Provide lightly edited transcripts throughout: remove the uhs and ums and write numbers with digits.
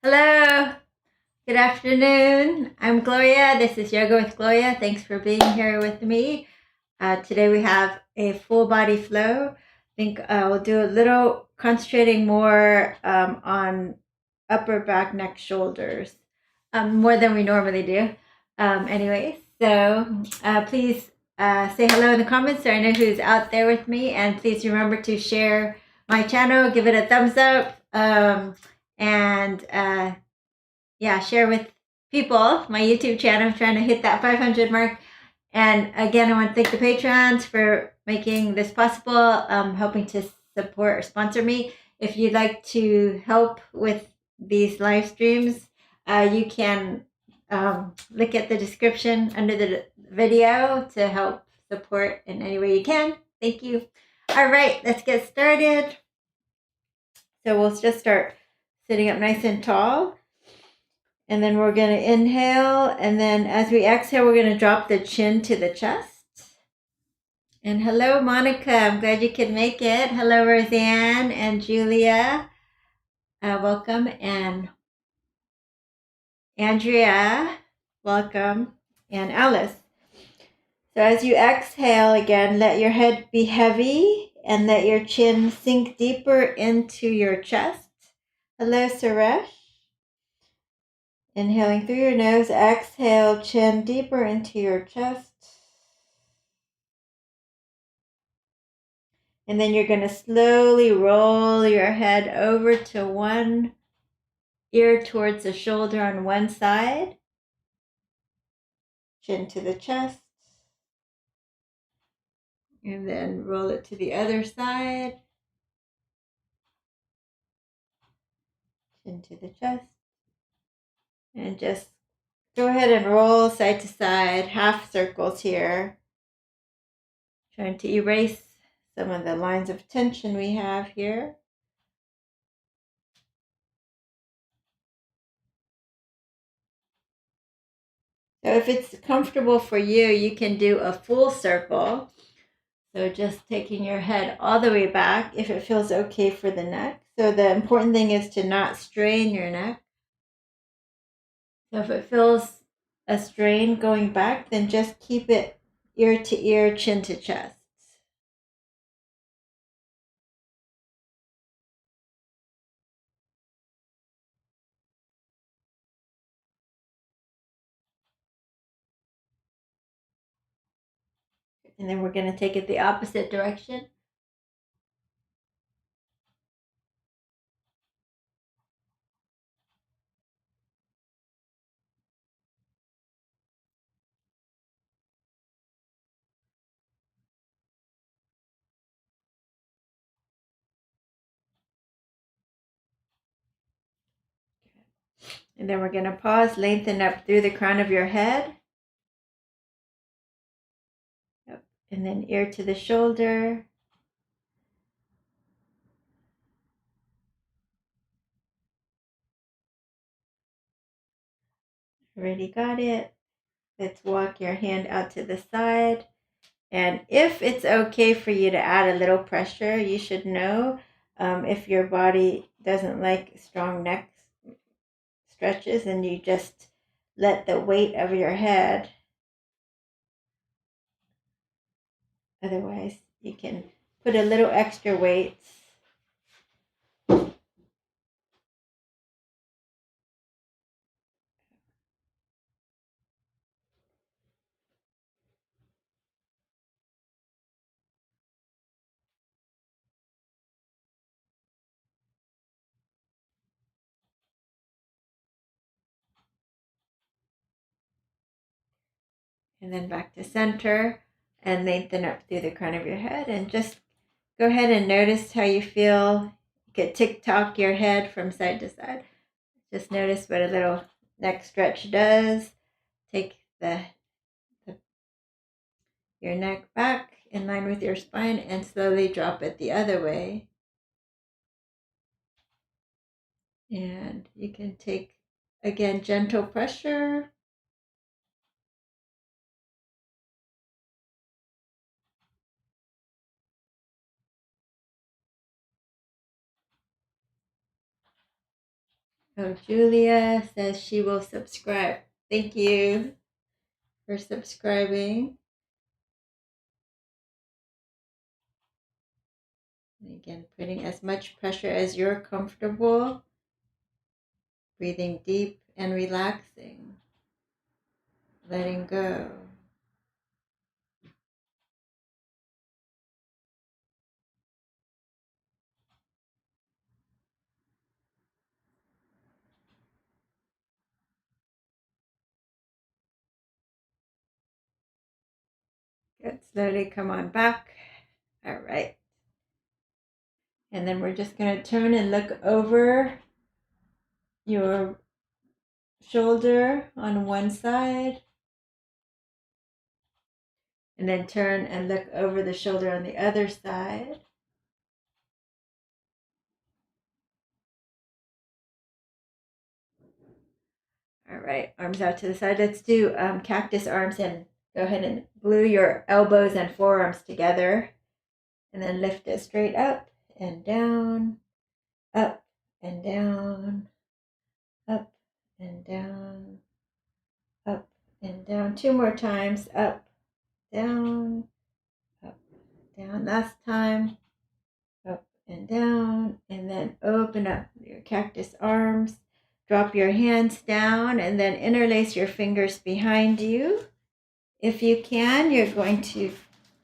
Hello, good afternoon. I'm Gloria. This is Yoga with Gloria. Thanks for being here with me. Today we have a full body flow. I think we'll do a little concentrating more on upper back, neck, shoulders, more than we normally do. Please say hello in the comments so I know who's out there with me. And please remember to share my channel, give it a thumbs up. And share with people my YouTube channel. I'm trying to hit that 500 mark. And again, I want to thank the patrons for making this possible, helping to support or sponsor me. If you'd like to help with these live streams, you can look at the description under the video to help support in any way you can. Thank you. All right, let's get started. So we'll just start sitting up nice and tall. And then we're going to inhale. And then as we exhale, we're going to drop the chin to the chest. And hello, Monica. I'm glad you could make it. Hello, Roseanne and Julia. Welcome. And Andrea, welcome. And Alice. So as you exhale again, let your head be heavy and let your chin sink deeper into your chest. Hello, Suresh. Inhaling through your nose, exhale, chin deeper into your chest. And then you're going to slowly roll your head over to one ear towards the shoulder on one side. Chin to the chest. And then roll it to the other side. Chin to the chest. And just go ahead and roll side to side, half circles here. Trying to erase some of the lines of tension we have here. So if it's comfortable for you, you can do a full circle. So just taking your head all the way back if it feels okay for the neck. So the important thing is to not strain your neck. So if it feels a strain going back, then just keep it ear to ear, chin to chest. And then we're going to take it the opposite direction. And then we're going to pause, lengthen up through the crown of your head. Yep. And then ear to the shoulder. Already got it. Let's walk your hand out to the side. And if it's okay for you to add a little pressure, you should know if your body doesn't like strong neck stretches, and you just let the weight of your head. Otherwise, you can put a little extra weight. And then back to center and lengthen up through the crown of your head. And just go ahead and notice how you feel. You could tick-tock your head from side to side. Just notice what a little neck stretch does. Take your neck back in line with your spine and slowly drop it the other way. And you can take, again, gentle pressure. Oh, Julia says she will subscribe. Thank you for subscribing. And again, putting as much pressure as you're comfortable. Breathing deep and relaxing. Letting go. Good. Slowly come on back. All right. And then we're just going to turn and look over your shoulder on one side. And then turn and look over the shoulder on the other side. All right, arms out to the side. Let's do cactus arms, and go ahead and glue your elbows and forearms together. And then lift it straight up and down, up and down, up and down, up and down. 2 more times, up, down, up, down. Last time, up and down. And then open up your cactus arms. Drop your hands down and then interlace your fingers behind you. If you can, you're going to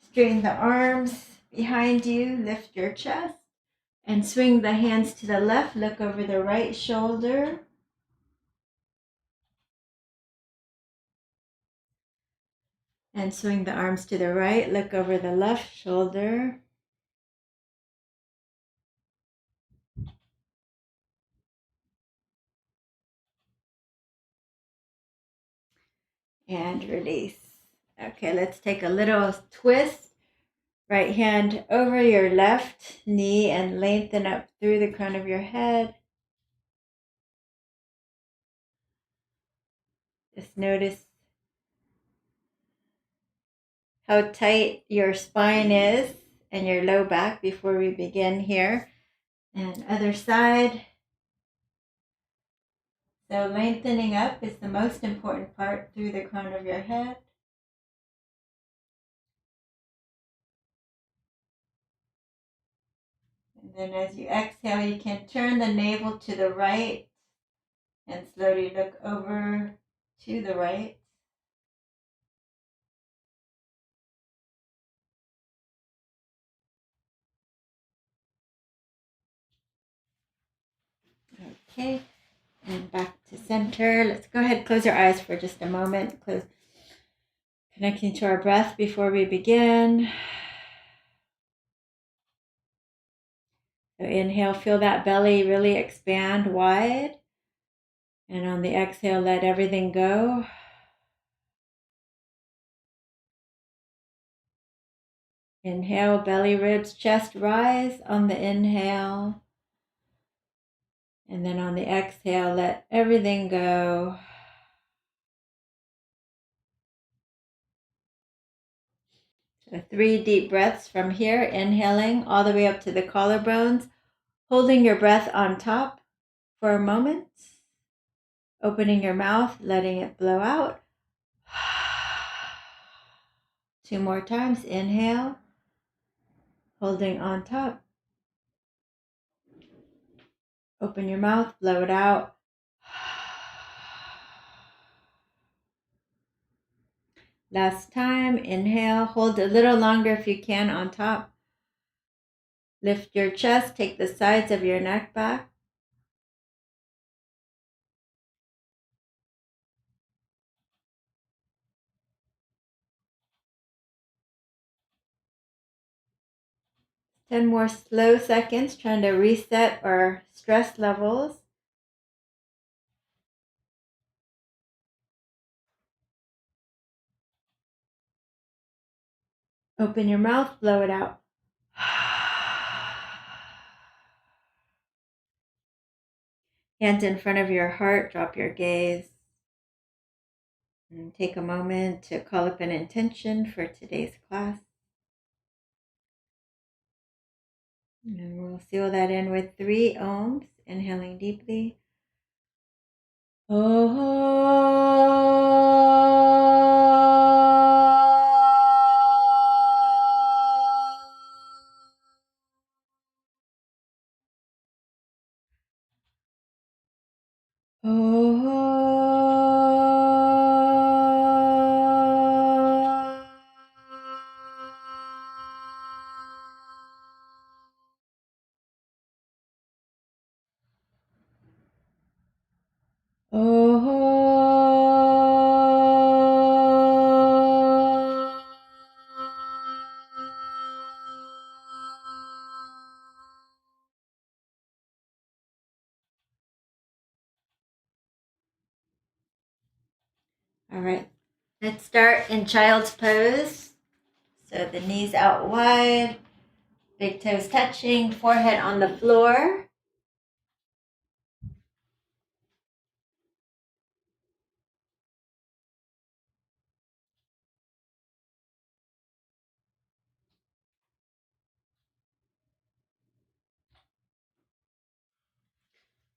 straighten the arms behind you, lift your chest, and swing the hands to the left. Look over the right shoulder. And swing the arms to the right. Look over the left shoulder. And release. Okay, let's take a little twist. Right hand over your left knee and lengthen up through the crown of your head. Just notice how tight your spine is and your low back before we begin here. And other side. So lengthening up is the most important part through the crown of your head. And then as you exhale, you can turn the navel to the right and slowly look over to the right. Okay, and back to center. Let's go ahead and close your eyes for just a moment. Connecting to our breath before we begin. So inhale, feel that belly really expand wide. And on the exhale, let everything go. Inhale, belly, ribs, chest rise on the inhale. And then on the exhale, let everything go. So 3 deep breaths from here, inhaling all the way up to the collarbones, holding your breath on top for a moment, opening your mouth, letting it blow out. 2 more times, inhale, holding on top. Open your mouth, blow it out. Last time, inhale, hold a little longer if you can on top. Lift your chest, take the sides of your neck back. Ten more slow seconds, trying to reset our stress levels. Open your mouth, blow it out. Hands in front of your heart, drop your gaze. And take a moment to call up an intention for today's class. And we'll seal that in with 3 ohms, inhaling deeply. All right, let's start in child's pose. So the knees out wide, big toes touching, forehead on the floor.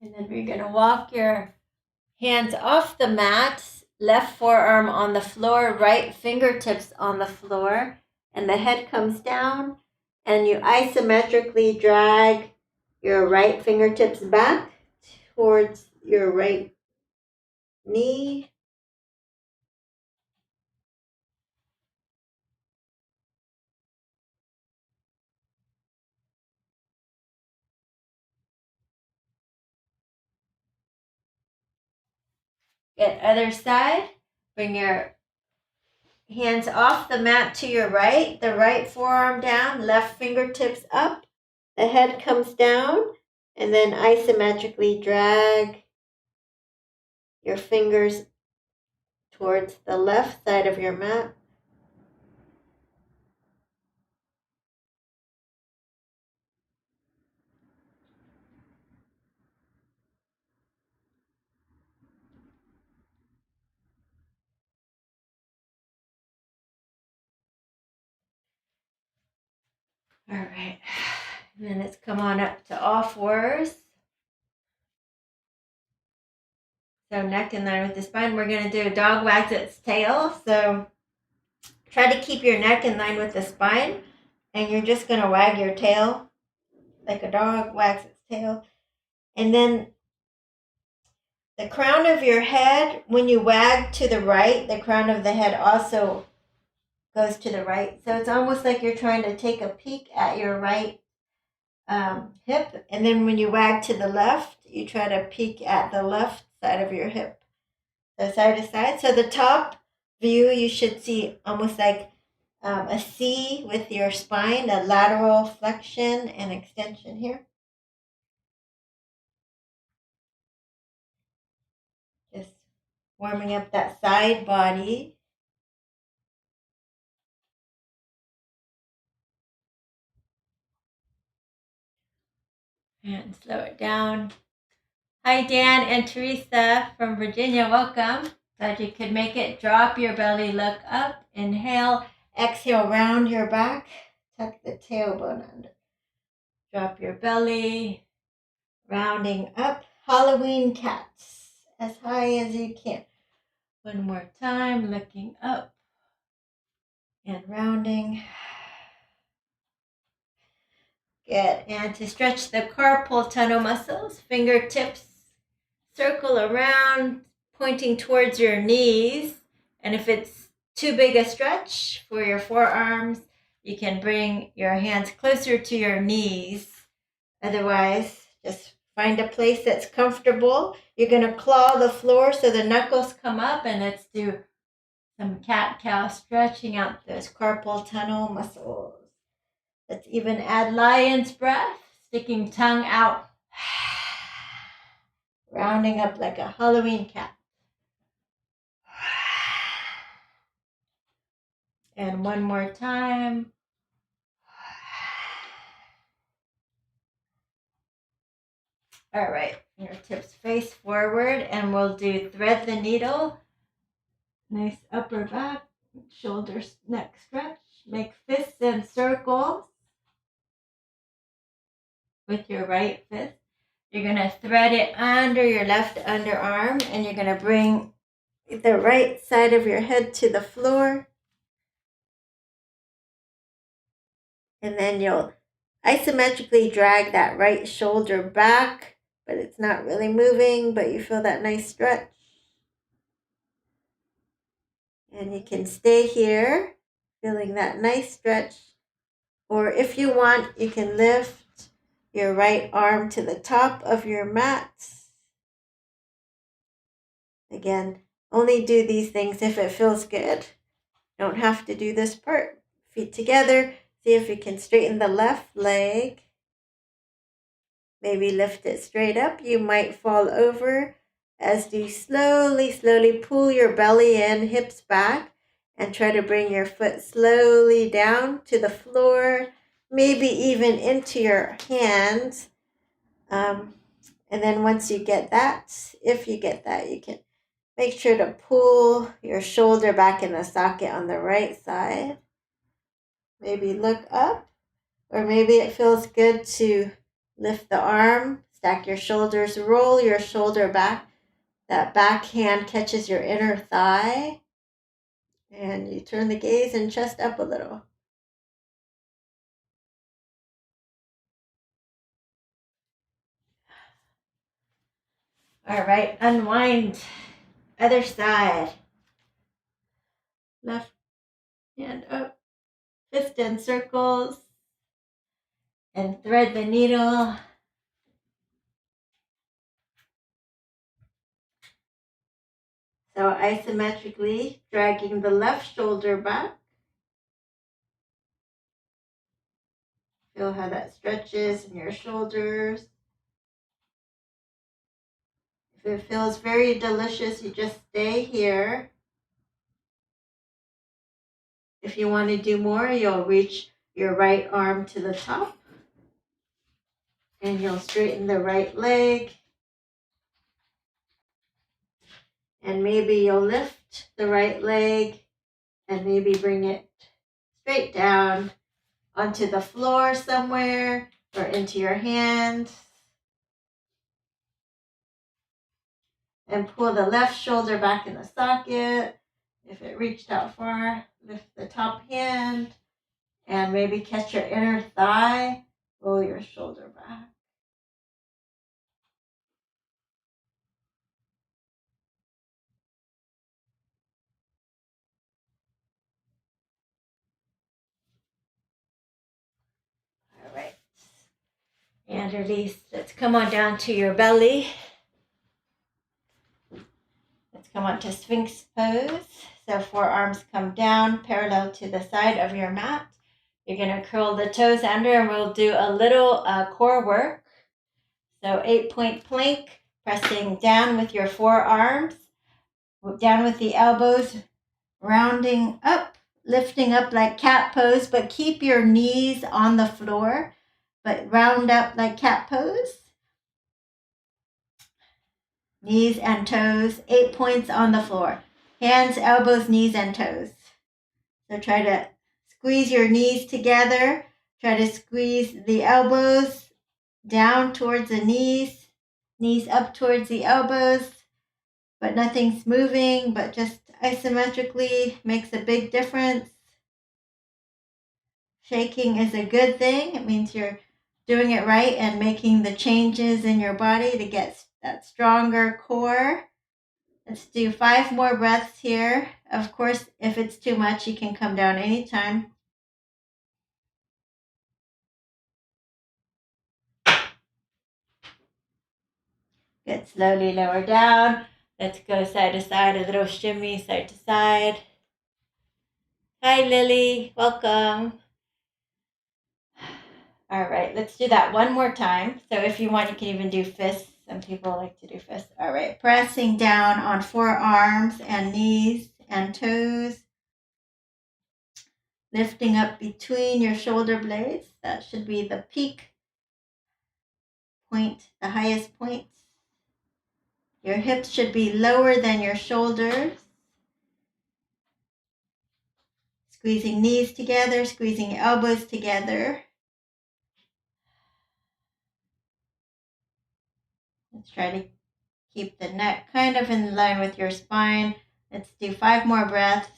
And then we're going to walk your hands off the mat, left forearm on the floor, right fingertips on the floor, and the head comes down, and you isometrically drag your right fingertips back towards your right knee. Get other side. Bring your hands off the mat to your right, the right forearm down, left fingertips up, the head comes down, and then isometrically drag your fingers towards the left side of your mat. All right, and then let's come on up to all fours. So neck in line with the spine. We're going to do a dog wags its tail. So try to keep your neck in line with the spine, and you're just going to wag your tail like a dog wags its tail. And then the crown of your head, when you wag to the right, the crown of the head also goes to the right. So it's almost like you're trying to take a peek at your right hip. And then when you wag to the left, you try to peek at the left side of your hip. So side to side. So the top view, you should see almost like a C with your spine, a lateral flexion and extension here. Just warming up that side body. And slow it down. Hi, Dan and Teresa from Virginia. Welcome. Glad you could make it. Drop your belly, look up. Inhale. Exhale, round your back. Tuck the tailbone under. Drop your belly. Rounding up. Halloween cats. As high as you can. One more time. Looking up. And rounding. Good. And to stretch the carpal tunnel muscles, fingertips circle around, pointing towards your knees. And if it's too big a stretch for your forearms, you can bring your hands closer to your knees. Otherwise, just find a place that's comfortable. You're going to claw the floor so the knuckles come up, and let's do some cat-cow, stretching out those carpal tunnel muscles. Let's even add lion's breath, sticking tongue out, rounding up like a Halloween cat. And one more time. All right, fingertips face forward, and we'll do thread the needle. Nice upper back, shoulders, neck stretch. Make fists and circles with your right fist. You're going to thread it under your left underarm, and you're going to bring the right side of your head to the floor. And then you'll isometrically drag that right shoulder back, but it's not really moving, but you feel that nice stretch. And you can stay here, feeling that nice stretch. Or if you want, you can lift your right arm to the top of your mat. Again, only do these things if it feels good. Don't have to do this part. Feet together. See if you can straighten the left leg. Maybe lift it straight up. You might fall over as you slowly pull your belly in, hips back, and try to bring your foot slowly down to the floor, maybe even into your hands. And then once you get that, if you get that, you can make sure to pull your shoulder back in the socket on the right side. Maybe look up, or maybe it feels good to lift the arm, stack your shoulders, roll your shoulder back. That back hand catches your inner thigh, and you turn the gaze and chest up a little. All right, unwind. Other side. Left hand up, fist in circles, and thread the needle. So isometrically dragging the left shoulder back. Feel how that stretches in your shoulders. If it feels very delicious, you just stay here. If you want to do more, you'll reach your right arm to the top. And you'll straighten the right leg. And maybe you'll lift the right leg and maybe bring it straight down onto the floor somewhere or into your hands. And pull the left shoulder back in the socket. If it reached out far, lift the top hand and maybe catch your inner thigh. Roll your shoulder back. All right. And release. Let's come on down to your belly. Let's come on to Sphinx pose. So forearms come down parallel to the side of your mat. You're going to curl the toes under and we'll do a little core work. So 8-point plank, pressing down with your forearms, down with the elbows, rounding up, lifting up like cat pose, but keep your knees on the floor, but round up like cat pose. Knees and toes, 8 points on the floor. Hands, elbows, knees, and toes. So try to squeeze your knees together. Try to squeeze the elbows down towards the knees up towards the elbows, but nothing's moving, but just isometrically makes a big difference. Shaking is a good thing. It means you're doing it right and making the changes in your body to get that stronger core. Let's do 5 more breaths here. Of course, if it's too much, you can come down anytime. Good, slowly lower down. Let's go side to side, a little shimmy side to side. Hi, Lily, welcome. All right, let's do that one more time. So if you want, you can even do fists. Some people like to do fists. All right, pressing down on forearms and knees and toes. Lifting up between your shoulder blades. That should be the peak point, the highest point. Your hips should be lower than your shoulders. Squeezing knees together, squeezing elbows together. Let's try to keep the neck kind of in line with your spine. Let's do 5 more breaths.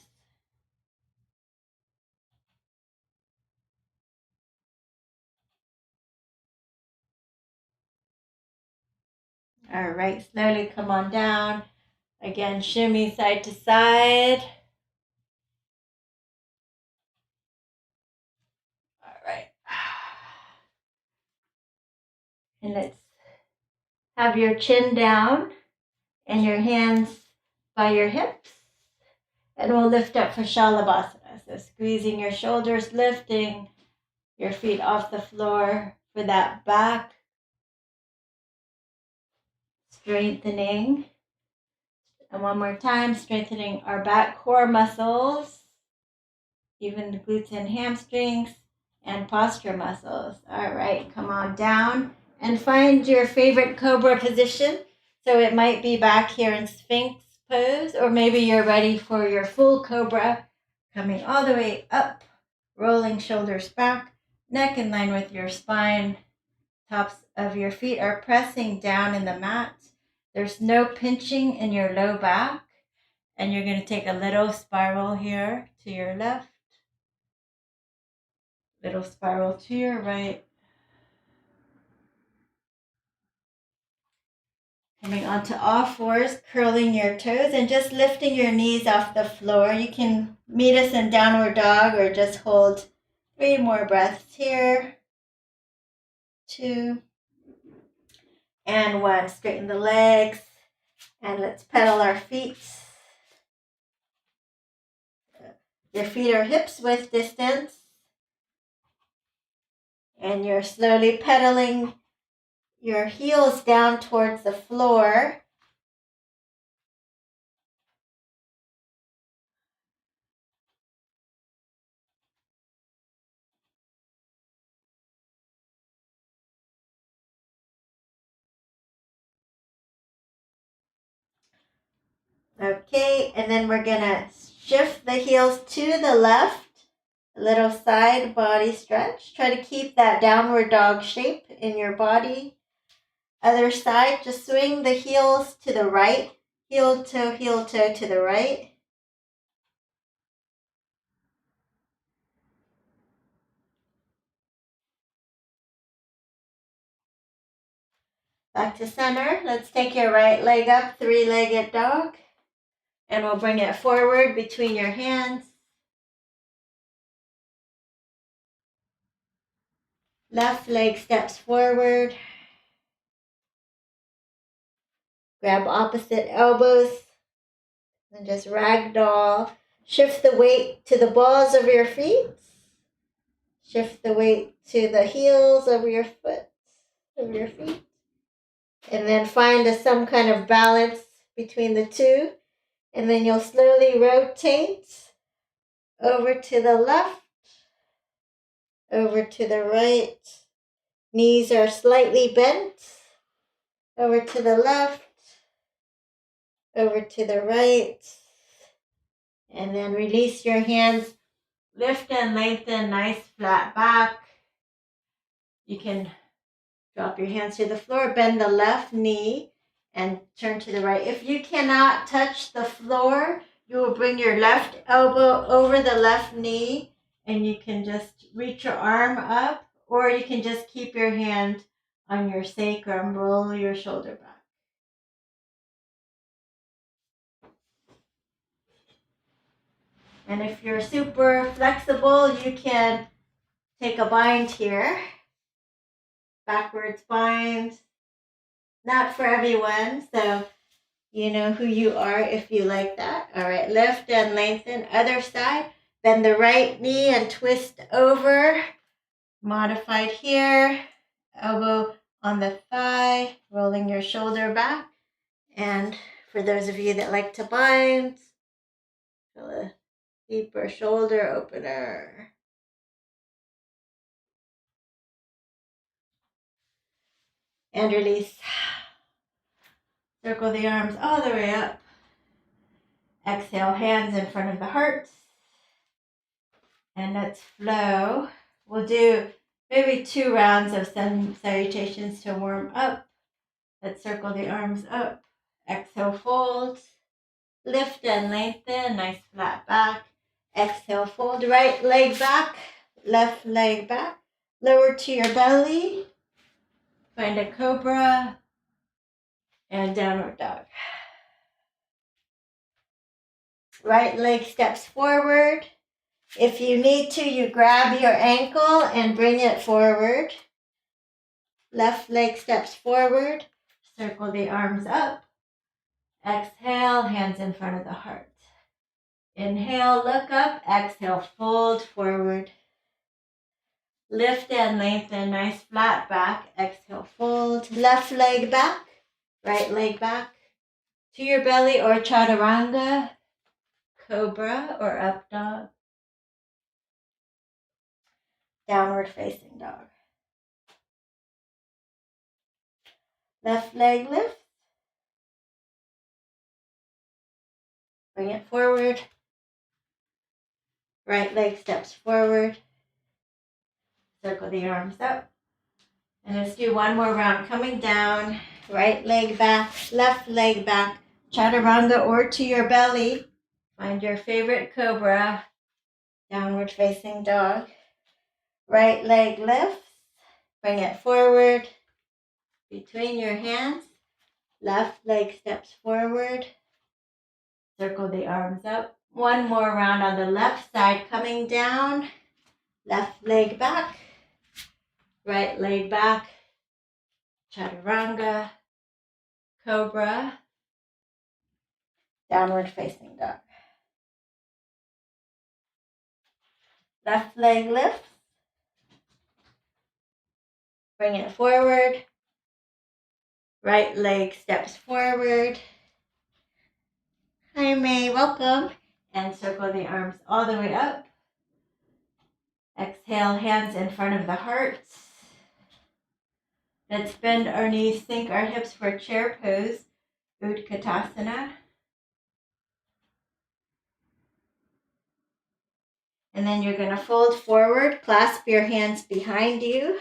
All right, slowly come on down. Again, shimmy side to side. All right. And let's have your chin down and your hands by your hips. And we'll lift up for Shalabhasana. So squeezing your shoulders, lifting your feet off the floor for that back strengthening. And one more time, strengthening our back core muscles, even the glutes and hamstrings, and posture muscles. All right, come on down and find your favorite cobra position. So it might be back here in Sphinx pose, or maybe you're ready for your full cobra, coming all the way up, rolling shoulders back, neck in line with your spine. Tops of your feet are pressing down in the mat. There's no pinching in your low back. And you're going to take a little spiral here to your left, little spiral to your right. Coming onto all fours, curling your toes and just lifting your knees off the floor. You can meet us in downward dog or just hold 3 more breaths here. 2 and 1. Straighten the legs and let's pedal our feet. Your feet are hips width distance. And you're slowly pedaling your heels down towards the floor. Okay, and then we're gonna shift the heels to the left, a little side body stretch. Try to keep that downward dog shape in your body. Other side, just swing the heels to the right, heel toe to the right. Back to center. Let's take your right leg up, 3-legged dog. And we'll bring it forward between your hands. Left leg steps forward. Grab opposite elbows and just ragdoll. Shift the weight to the balls of your feet. Shift the weight to the heels of your feet. And then find some kind of balance between the two. And then you'll slowly rotate over to the left, over to the right. Knees are slightly bent. Over to the left, over to the right. And then release your hands. Lift and lengthen, nice flat back. You can drop your hands to the floor, bend the left knee, and turn to the right. If you cannot touch the floor, you will bring your left elbow over the left knee, and you can just reach your arm up, or you can just keep your hand on your sacrum, roll your shoulder back. And if you're super flexible, you can take a bind here. Backwards bind. Not for everyone, so you know who you are if you like that. All right, lift and lengthen. Other side. Bend the right knee and twist over. Modified here. Elbow on the thigh, rolling your shoulder back. And for those of you that like to bind, feel a deeper shoulder opener. And release. Circle the arms all the way up. Exhale, hands in front of the heart. And let's flow. We'll do maybe 2 rounds of sun salutations to warm up. Let's circle the arms up. Exhale, fold. Lift and lengthen, nice flat back. Exhale, fold, right leg back, left leg back. Lower to your belly. Find a cobra and downward dog. Right leg steps forward. If you need to, you grab your ankle and bring it forward. Left leg steps forward. Circle the arms up. Exhale, hands in front of the heart. Inhale, look up. Exhale, fold forward. Lift and lengthen, nice flat back. Exhale, fold. Left leg back, right leg back. To your belly or chaturanga, cobra or up dog. Downward facing dog. Left leg lift. Bring it forward. Right leg steps forward. Circle the arms up. And let's do one more round. Coming down, right leg back, left leg back, chaturanga or to your belly. Find your favorite cobra, downward facing dog. Right leg lifts, bring it forward between your hands. Left leg steps forward. Circle the arms up. One more round on the left side, coming down. Left leg back, right leg back, chaturanga, cobra, downward facing dog. Left leg lifts. Bring it forward. Right leg steps forward. Hi May, welcome. And circle the arms all the way up. Exhale, hands in front of the heart. Let's bend our knees, sink our hips for chair pose, Utkatasana. And then you're going to fold forward, clasp your hands behind you.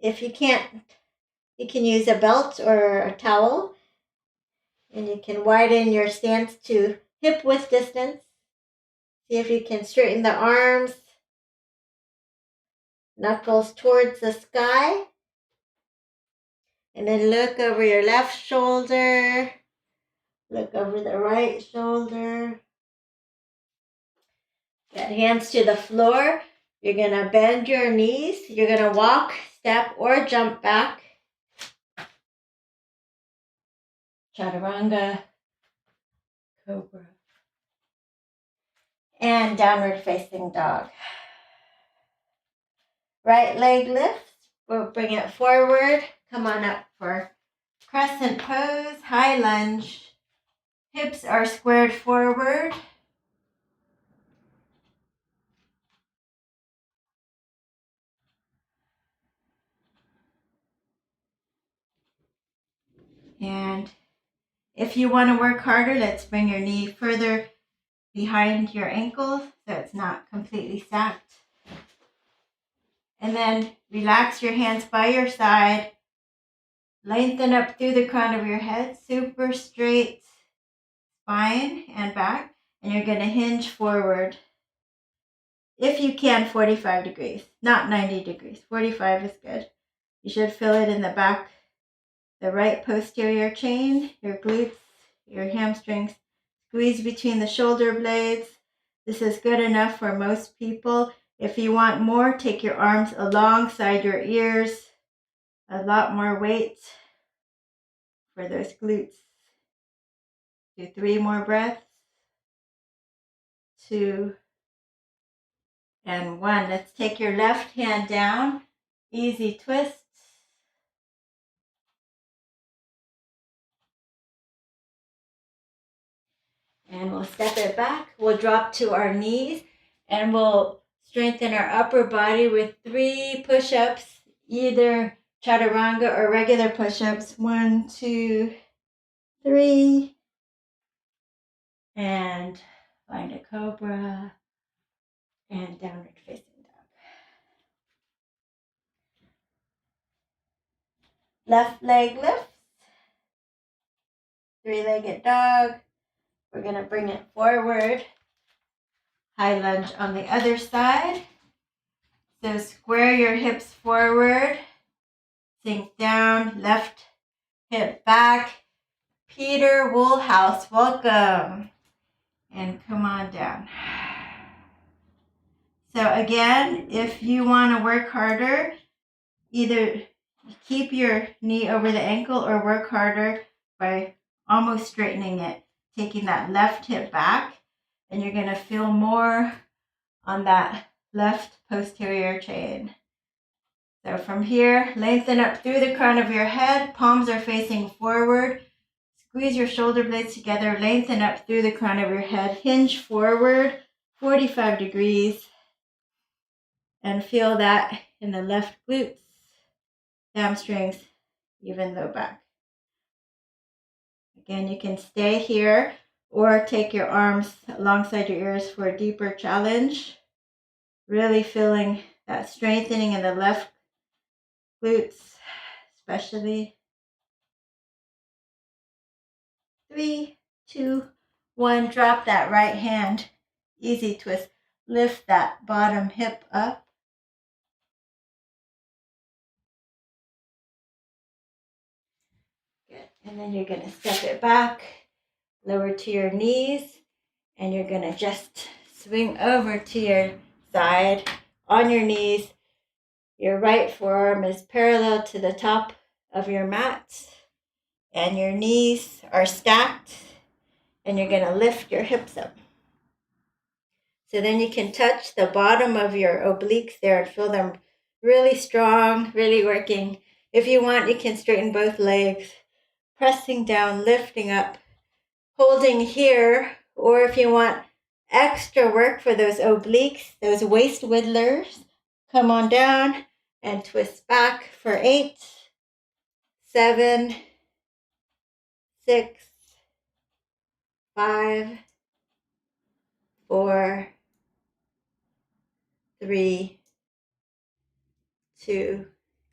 If you can't, you can use a belt or a towel. And you can widen your stance to hip width distance. See if you can straighten the arms, knuckles towards the sky. And then look over your left shoulder. Look over the right shoulder. Get hands to the floor. You're going to bend your knees. You're going to walk, step, or jump back. Chaturanga, cobra, and downward facing dog. Right leg lifts. We'll bring it forward. Come on up for crescent pose, high lunge. Hips are squared forward. And if you want to work harder, let's bring your knee further behind your ankle so it's not completely stacked. And then relax your hands by your side. Lengthen up through the crown of your head, super straight spine and back. And you're going to hinge forward. If you can, 45 degrees, not 90 degrees. 45 is good. You should feel it in the back, the right posterior chain, your glutes, your hamstrings. Squeeze between the shoulder blades. This is good enough for most people. If you want more, take your arms alongside your ears. A lot more weight for those glutes. Do 3 more breaths. 2 and 1. Let's take your left hand down. Easy twist. And we'll step it back. We'll drop to our knees and we'll strengthen our upper body with 3 push-ups, either chaturanga or regular push-ups. 1, 2, 3. And find a cobra and downward facing dog. Left leg lifts. Three-legged dog. We're going to bring it forward. High lunge on the other side. So square your hips forward. Sink down. Left hip back. Peter Woolhouse, welcome. And come on down. So again, if you want to work harder, either keep your knee over the ankle or work harder by almost straightening it, taking that left hip back, and you're going to feel more on that left posterior chain. So from here, lengthen up through the crown of your head, palms are facing forward. Squeeze your shoulder blades together, lengthen up through the crown of your head, hinge forward 45 degrees, and feel that in the left glutes, hamstrings, even low back. Again, you can stay here or take your arms alongside your ears for a deeper challenge. Really feeling that strengthening in the left glutes, especially. 3, 2, 1. Drop that right hand. Easy twist. Lift that bottom hip up. Good. And then you're going to step it back, lower to your knees, and you're going to just swing over to your side on your knees. Your right forearm is parallel to the top of your mat, and your knees are stacked, and you're going to lift your hips up. So then you can touch the bottom of your obliques there and feel them really strong, really working. If you want, you can straighten both legs, pressing down, lifting up, holding here. Or if you want extra work for those obliques, those waist whittlers, come on down and twist back for 8, 7, 6, 5, 4, 3, 2.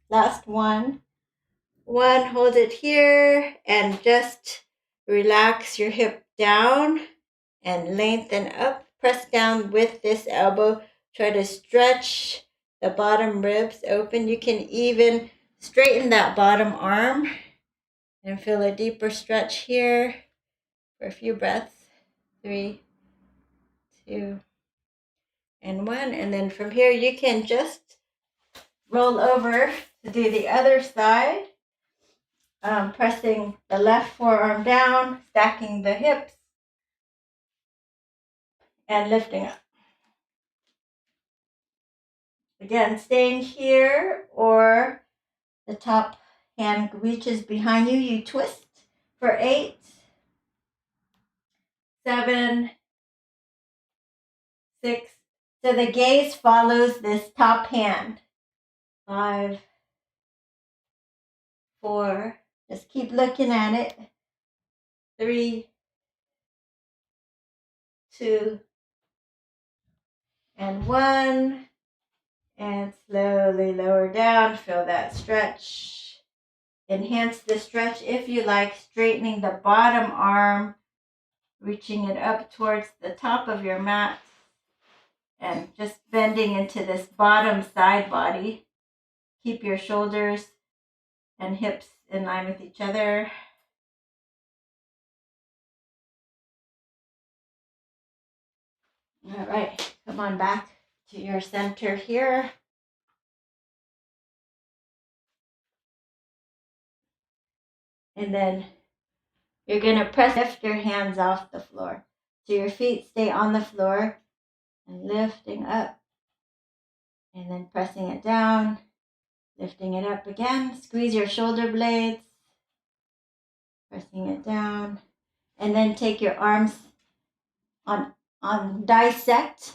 Last one. Hold it here and just relax your hip down and lengthen up. Press down with this elbow. Try to stretch the bottom ribs open. You can even straighten that bottom arm and feel a deeper stretch here for a few breaths. 3, 2, and 1. And then from here, you can just roll over to do the other side. Pressing the left forearm down, stacking the hips, and lifting up. Again, staying here or the top hand reaches behind you. You twist for 8, 7, 6. So the gaze follows this top hand. 5, 4. Just keep looking at it. 3, 2, and 1. And slowly lower down. Feel that stretch. Enhance the stretch if you like, straightening the bottom arm, reaching it up towards the top of your mat, and just bending into this bottom side body. Keep your shoulders and hips in line with each other. All right, come on back to your center here. And then you're going to lift your hands off the floor. So your feet stay on the floor and lifting up. And then pressing it down, lifting it up again. Squeeze your shoulder blades, pressing it down. And then take your arms on dissect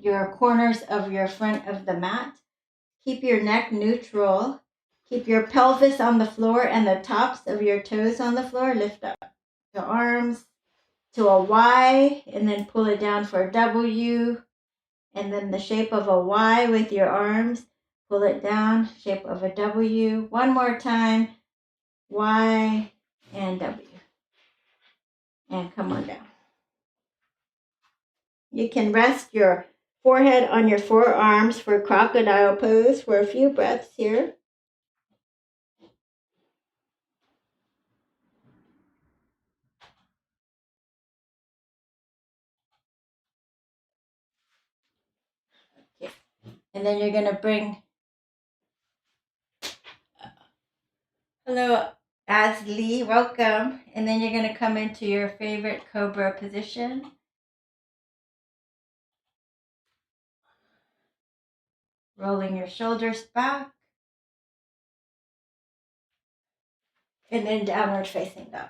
your corners of your front of the mat. Keep your neck neutral. Keep your pelvis on the floor and the tops of your toes on the floor. Lift up the arms to a Y and then pull it down for a W. And then the shape of a Y with your arms. Pull it down, shape of a W. One more time. Y, and W. And come on down. You can rest your forehead on your forearms for crocodile pose for a few breaths here. Okay. And then you're going to bring, hello, Asli, welcome. And then you're going to come into your favorite cobra position. Rolling your shoulders back. And then downward facing dog.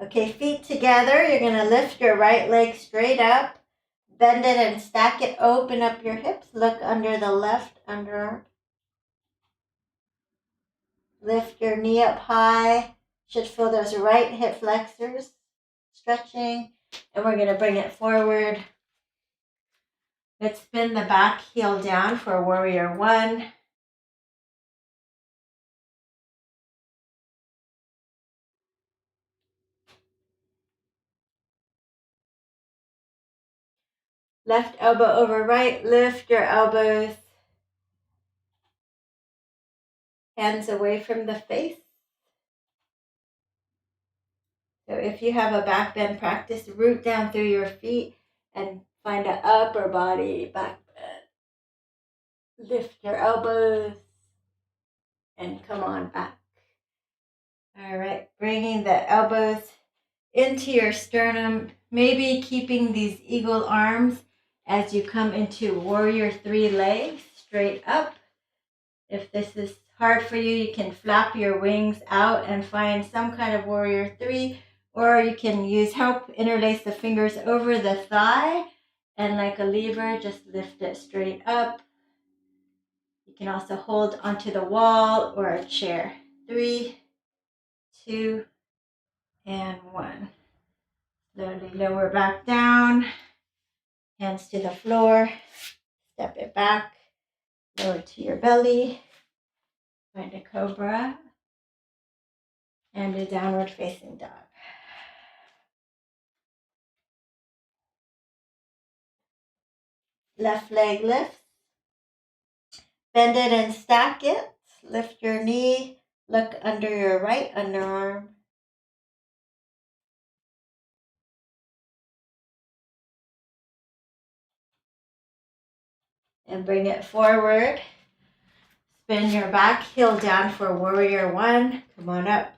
Okay, feet together. You're going to lift your right leg straight up. Bend it and stack it. Open up your hips. Look under the left underarm. Lift your knee up high. Should feel those right hip flexors stretching. And we're going to bring it forward. Let's spin the back heel down for warrior one. Left elbow over right. Lift your elbows. Hands away from the face. So if you have a back bend practice, root down through your feet and find an upper body back bend. Lift your elbows and come on back. All right, bringing the elbows into your sternum, maybe keeping these eagle arms as you come into warrior three legs straight up. If this is hard for you, you can flap your wings out and find some kind of warrior three, or you can use help, interlace the fingers over the thigh, and like a lever, just lift it straight up. You can also hold onto the wall or a chair. 3, 2, and 1. Slowly lower back down, hands to the floor, step it back, lower to your belly, find a cobra, and a downward facing dog. Left leg lifts, bend it and stack it, lift your knee, look under your right underarm. And bring it forward. Spin your back heel down for warrior one. Come on up.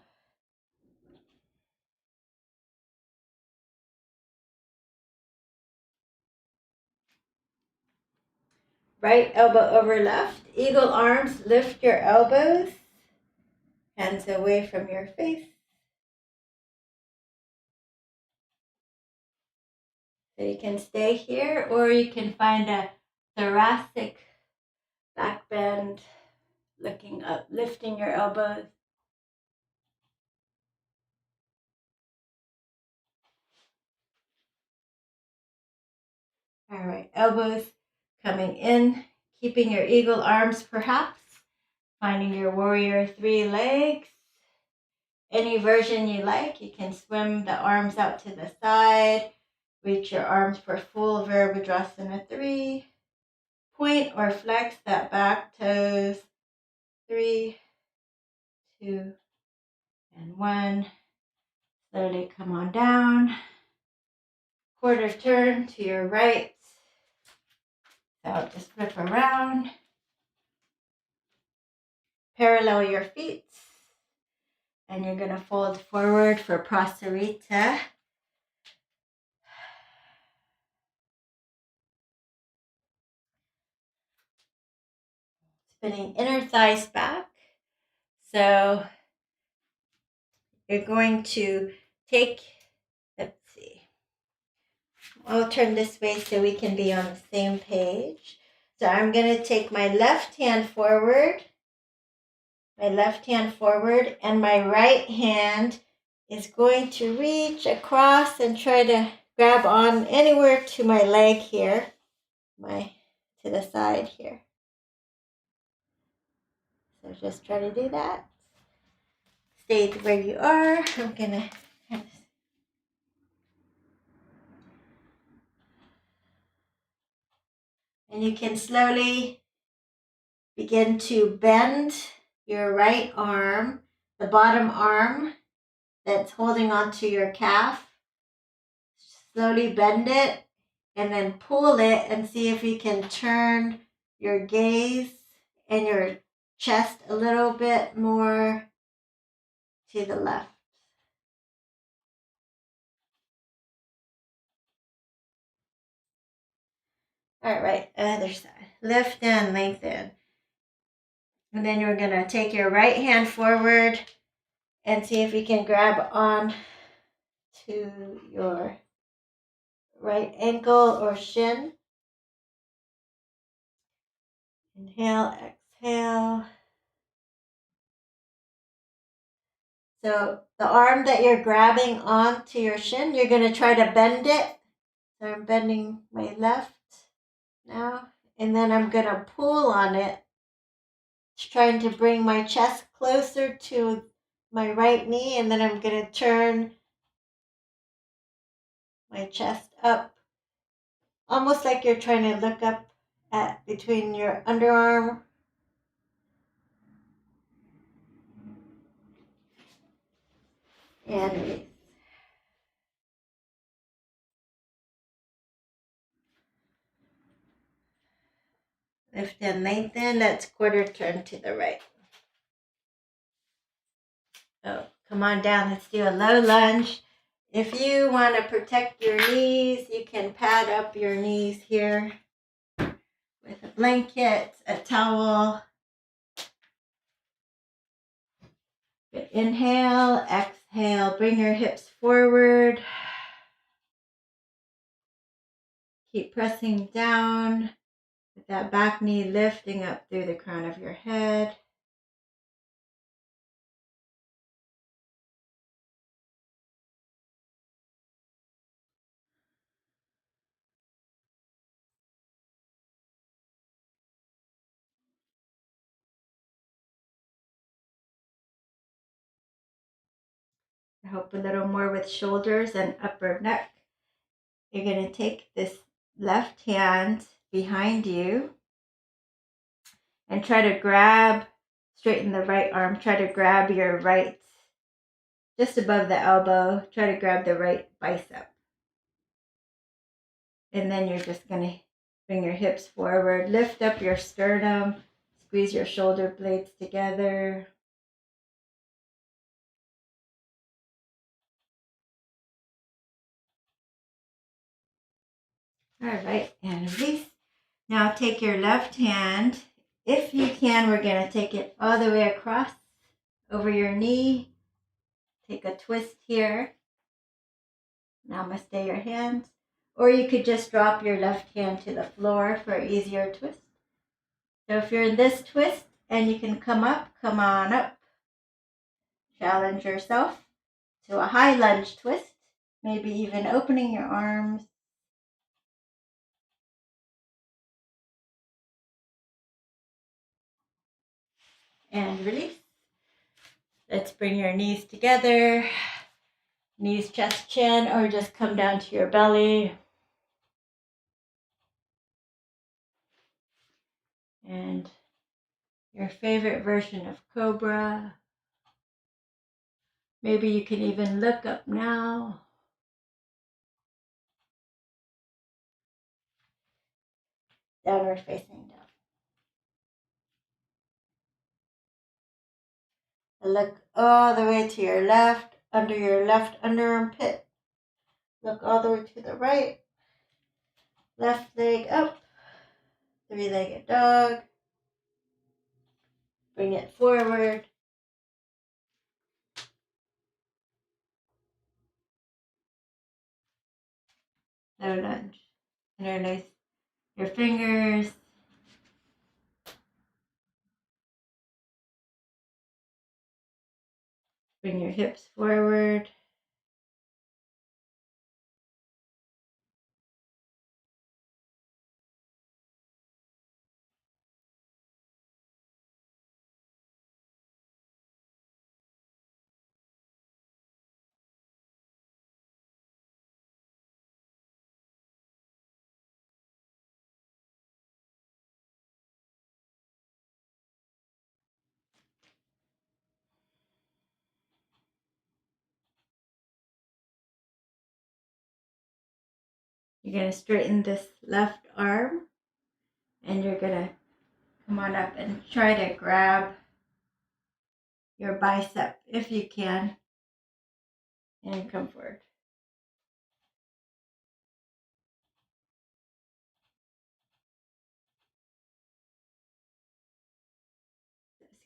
Right elbow over left. Eagle arms. Lift your elbows. Hands away from your face. So you can stay here, or you can find a thoracic back bend, looking up, lifting your elbows. All right, elbows coming in, keeping your eagle arms perhaps, finding your warrior three legs. Any version you like. You can swim the arms out to the side, reach your arms for full Virabhadrasana 3. Point or flex that back toes. 3, 2, and 1. Slowly come on down. Quarter turn to your right. So just flip around. Parallel your feet. And you're going to fold forward for Prasarita. Spinning inner thighs back. So you're going to take, let's see, I'll turn this way so we can be on the same page. So I'm going to take my left hand forward, and my right hand is going to reach across and try to grab on anywhere to my leg here, to the side here. So just try to do that. Stay where you are. I'm gonna. And you can slowly begin to bend your right arm, the bottom arm that's holding onto your calf. Slowly bend it and then pull it and see if you can turn your gaze and your chest a little bit more to the left. All right, other side. Lift and lengthen. And then you're going to take your right hand forward and see if you can grab on to your right ankle or shin. Inhale, exhale. So the arm that you're grabbing onto your shin, you're going to try to bend it. So I'm bending my left now. And then I'm going to pull on it, trying to bring my chest closer to my right knee. And then I'm going to turn my chest up, almost like you're trying to look up at between your underarm and release. Lift and lengthen. Let's quarter turn to the right. Oh, come on down. Let's do a low lunge. If you want to protect your knees, you can pad up your knees here with a blanket, a towel. Inhale, exhale, bring your hips forward. Keep pressing down with that back knee lifting up through the crown of your head. Help a little more with shoulders and upper neck. You're going to take this left hand behind you and try to grab, straighten the right arm, try to grab your right, just above the elbow, try to grab the right bicep. And then you're just going to bring your hips forward, lift up your sternum, squeeze your shoulder blades together. All right, and release. Now take your left hand. If you can, we're going to take it all the way across over your knee. Take a twist here. Namaste your hands. Or you could just drop your left hand to the floor for an easier twist. So if you're in this twist and you can come up, come on up. Challenge yourself to a high lunge twist. Maybe even opening your arms. And release. Let's bring your knees together. Knees, chest, chin, or just come down to your belly. And your favorite version of Cobra. Maybe you can even look up now. Downward facing dog. And look all the way to your left, under your left underarmpit. Look all the way to the right. Left leg up. Three-legged dog. Bring it forward. Low lunge. Interlace your fingers. Bring your hips forward. You're going to straighten this left arm, and you're going to come on up and try to grab your bicep if you can, and come forward.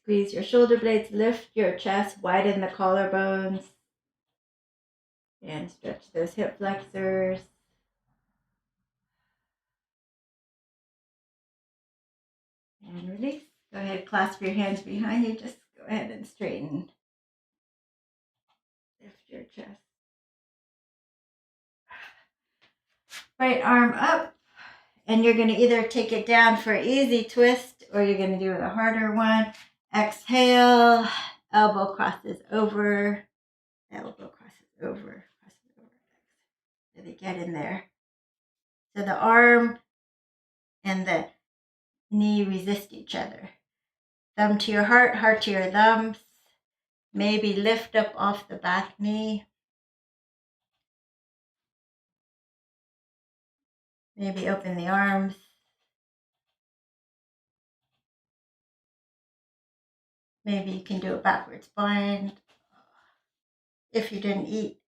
Squeeze your shoulder blades, lift your chest, widen the collarbones, and stretch those hip flexors. And release. Go ahead, clasp your hands behind you. Just go ahead and straighten. Lift your chest. Right arm up. And you're going to either take it down for an easy twist, or you're going to do a harder one. Exhale. Elbow crosses over. Elbow crosses over. Crosses over. Really get in there. So the arm and the knee resist each other. Thumb to your heart, heart to your thumbs. Maybe lift up off the back knee. Maybe open the arms. Maybe you can do a backwards bind if you didn't eat.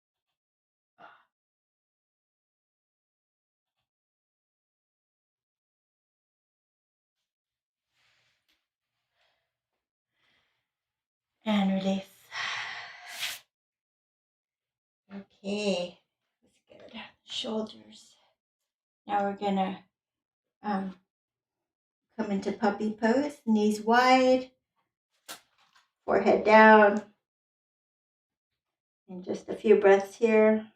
And release. Okay, that's good. Shoulders. Now we're gonna come into puppy pose. Knees wide, forehead down. And just a few breaths here.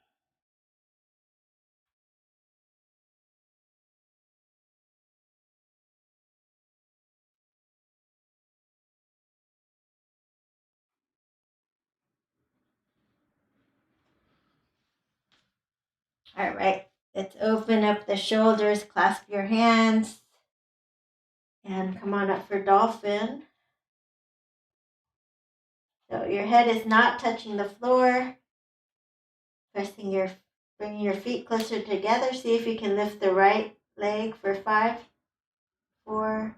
All right, let's open up the shoulders, clasp your hands, and come on up for dolphin. So your head is not touching the floor. Bringing your feet closer together. See if you can lift the right leg for 5, 4,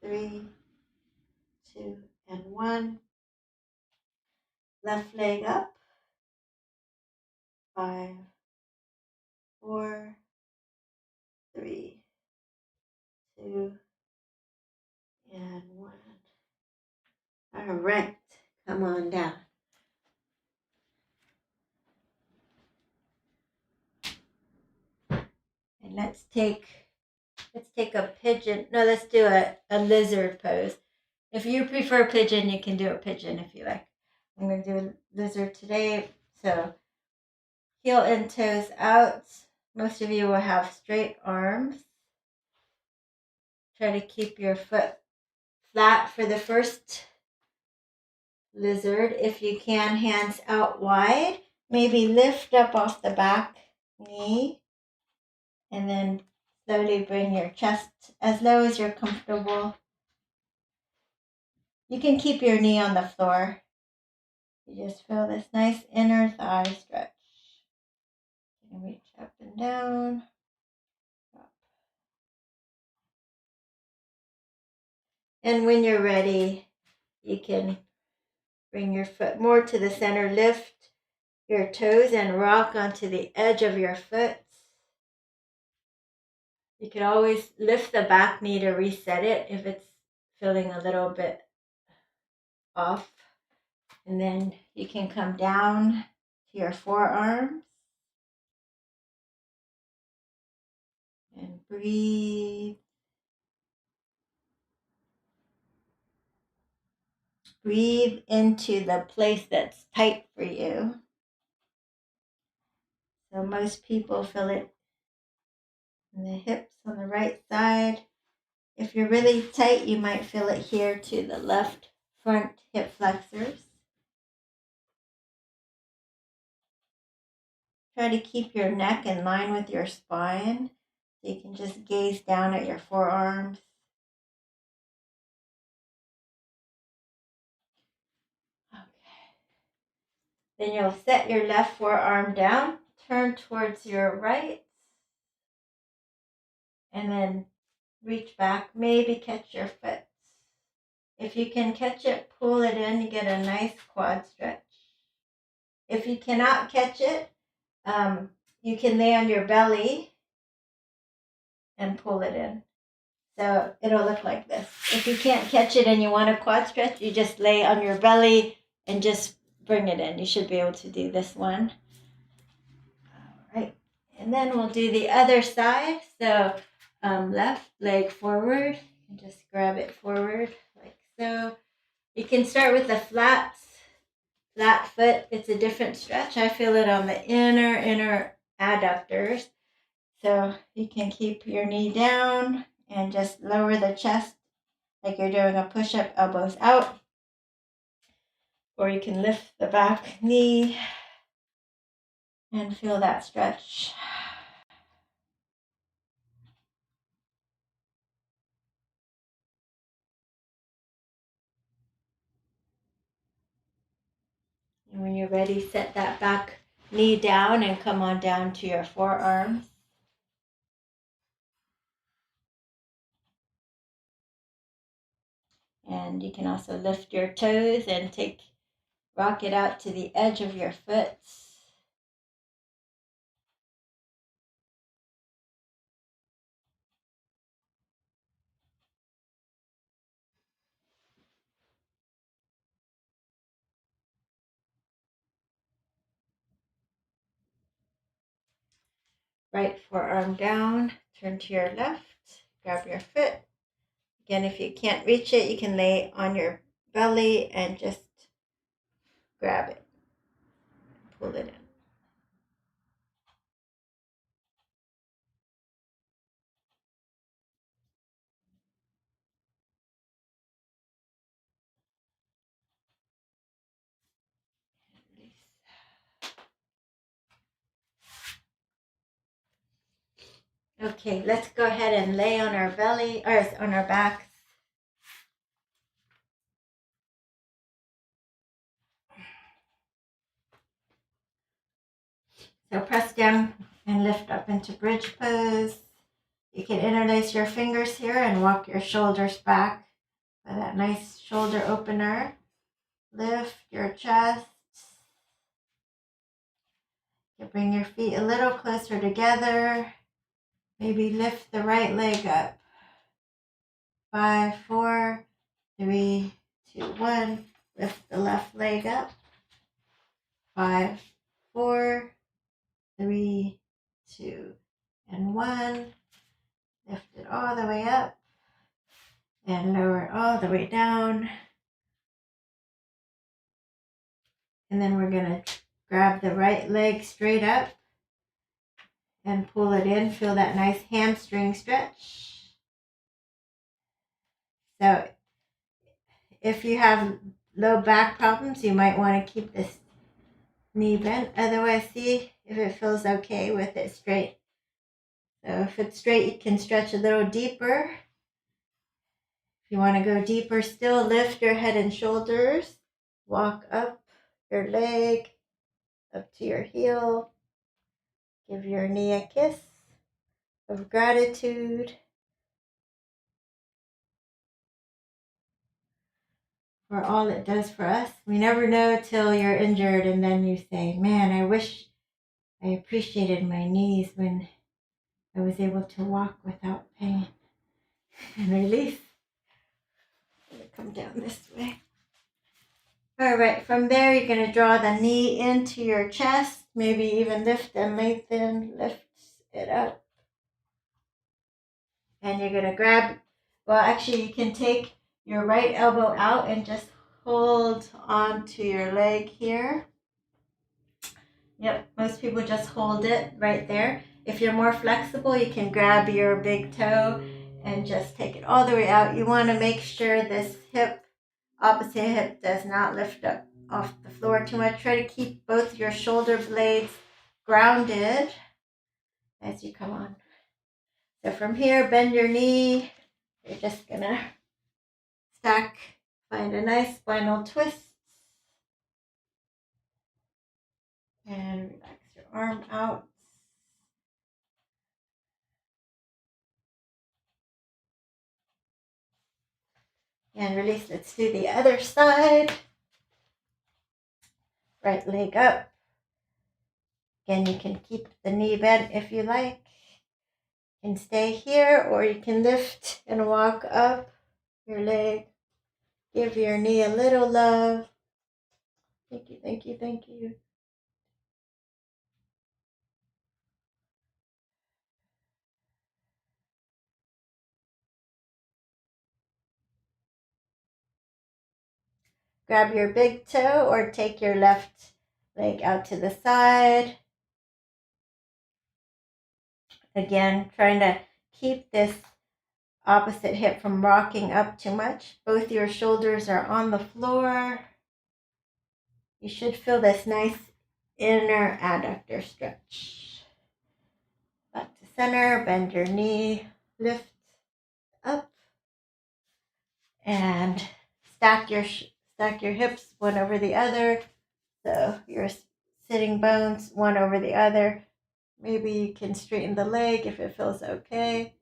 3, 2, and 1. Left leg up. 5, 4, 3, 2, and 1. All right, come on down. And let's take a pigeon. No, let's do a lizard pose. If you prefer pigeon, you can do a pigeon if you like. I'm going to do a lizard today. So heel and toes out. Most of you will have straight arms. Try to keep your foot flat for the first lizard. If you can, hands out wide. Maybe lift up off the back knee. And then slowly bring your chest as low as you're comfortable. You can keep your knee on the floor. You just feel this nice inner thigh stretch. And reach up and down. Up. And when you're ready, you can bring your foot more to the center. Lift your toes and rock onto the edge of your foot. You can always lift the back knee to reset it if it's feeling a little bit off. And then you can come down to your forearms. And breathe. Breathe into the place that's tight for you. So most people feel it in the hips on the right side. If you're really tight, you might feel it here to the left front hip flexors. Try to keep your neck in line with your spine. So you can just gaze down at your forearms. Then you'll set your left forearm down, turn towards your right, and then reach back, maybe catch your foot. If you can catch it, pull it in, you get a nice quad stretch. If you cannot catch it, you can lay on your belly and pull it in. So it'll look like this. If you can't catch it and you want a quad stretch, you just lay on your belly and just bring it in. You should be able to do this one. All right. And then we'll do the other side. So left leg forward, and just grab it forward like so. You can start with the flat foot. It's a different stretch. I feel it on the inner adductors. So you can keep your knee down and just lower the chest like you're doing a push-up, elbows out. Or you can lift the back knee and feel that stretch. And when you're ready, set that back knee down and come on down to your forearms. And you can also lift your toes and rock it out to the edge of your foot. Right forearm down, turn to your left, grab your foot. Again, if you can't reach it, you can lay on your belly and just grab it, pull it in. Okay, let's go ahead and lay on our belly, or on our backs. So press down and lift up into bridge pose. You can interlace your fingers here and walk your shoulders back for that nice shoulder opener. Lift your chest. You bring your feet a little closer together. Maybe lift the right leg up. 5, 4, 3, 2, 1. Lift the left leg up. 5, 4, 3, 2, and 1. Lift it all the way up and lower it all the way down. And then we're going to grab the right leg straight up and pull it in. Feel that nice hamstring stretch. So if you have low back problems, you might want to keep this knee bent. Otherwise, see if it feels okay with it straight. So if it's straight, you can stretch a little deeper. If you want to go deeper still, lift your head and shoulders. Walk up your leg, up to your heel. Give your knee a kiss of gratitude for all it does for us. We never know till you're injured and then you say, man, I wish I appreciated my knees when I was able to walk without pain and release. I'm going to come down this way. All right, from there, you're going to draw the knee into your chest, maybe even lift and lengthen, lift it up. And you're going to grab, well, actually, you can take your right elbow out and just hold onto your leg here. Yep, most people just hold it right there. If you're more flexible, you can grab your big toe and just take it all the way out. You want to make sure this opposite hip does not lift up off the floor too much. Try to keep both your shoulder blades grounded as you come on. So from here, bend your knee. You're just going to stack, find a nice spinal twist. And relax your arm out. And release. Let's do the other side. Right leg up. Again, you can keep the knee bent if you like. You can stay here, or you can lift and walk up your leg. Give your knee a little love. Thank you, thank you, thank you. Grab your big toe or take your left leg out to the side. Again, trying to keep this opposite hip from rocking up too much. Both your shoulders are on the floor. You should feel this nice inner adductor stretch. Back to center, bend your knee, lift up, and stack your hips one over the other. So your sitting bones one over the other. Maybe you can straighten the leg if it feels okay.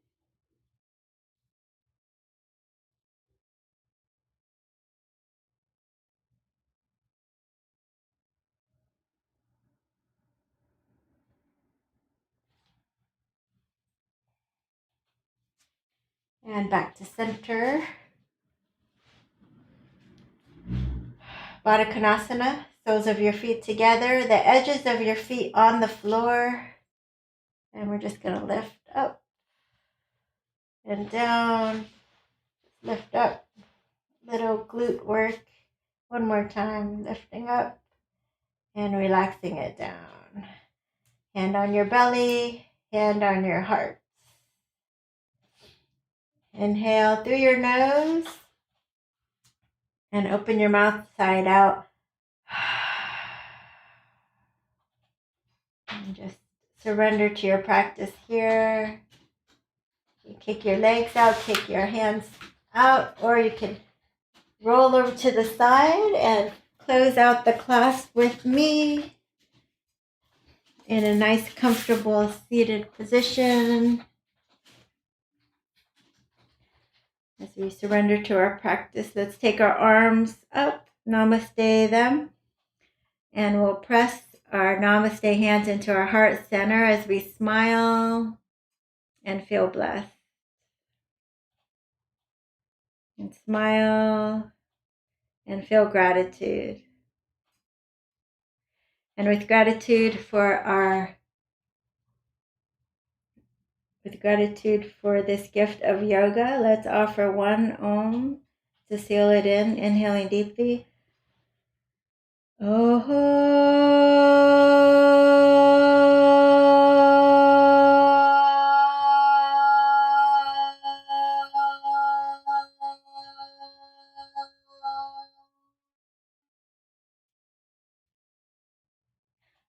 And back to center. Baddha Konasana, soles of your feet together, the edges of your feet on the floor. And we're just going to lift up and down, lift up, little glute work. One more time, lifting up and relaxing it down. Hand on your belly, hand on your heart. Inhale through your nose and open your mouth side out. And just surrender to your practice here. You kick your legs out, kick your hands out, or you can roll over to the side and close out the class with me in a nice, comfortable seated position. As we surrender to our practice, let's take our arms up, namaste them, and we'll press our namaste hands into our heart center as we smile and feel blessed. And smile and feel gratitude. And with gratitude for this gift of yoga, let's offer one Om to seal it in, inhaling deeply.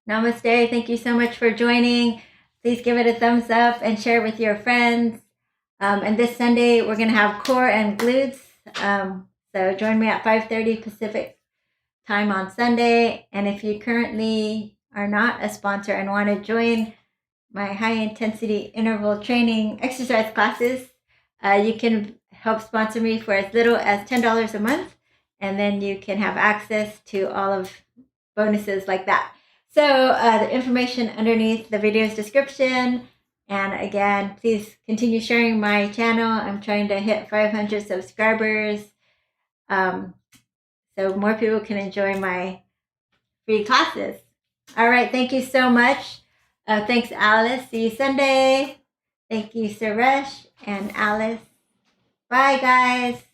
Namaste. Thank you so much for joining. Please give it a thumbs up and share with your friends. And this Sunday, we're going to have core and glutes. So join me at 5:30 Pacific time on Sunday. And if you currently are not a sponsor and want to join my high intensity interval training exercise classes, you can help sponsor me for as little as $10 a month. And then you can have access to all of bonuses like that. So the information underneath the video's description. And again, please continue sharing my channel. I'm trying to hit 500 subscribers so more people can enjoy my free classes. All right. Thank you so much. Thanks, Alice. See you Sunday. Thank you, Suresh and Alice. Bye, guys.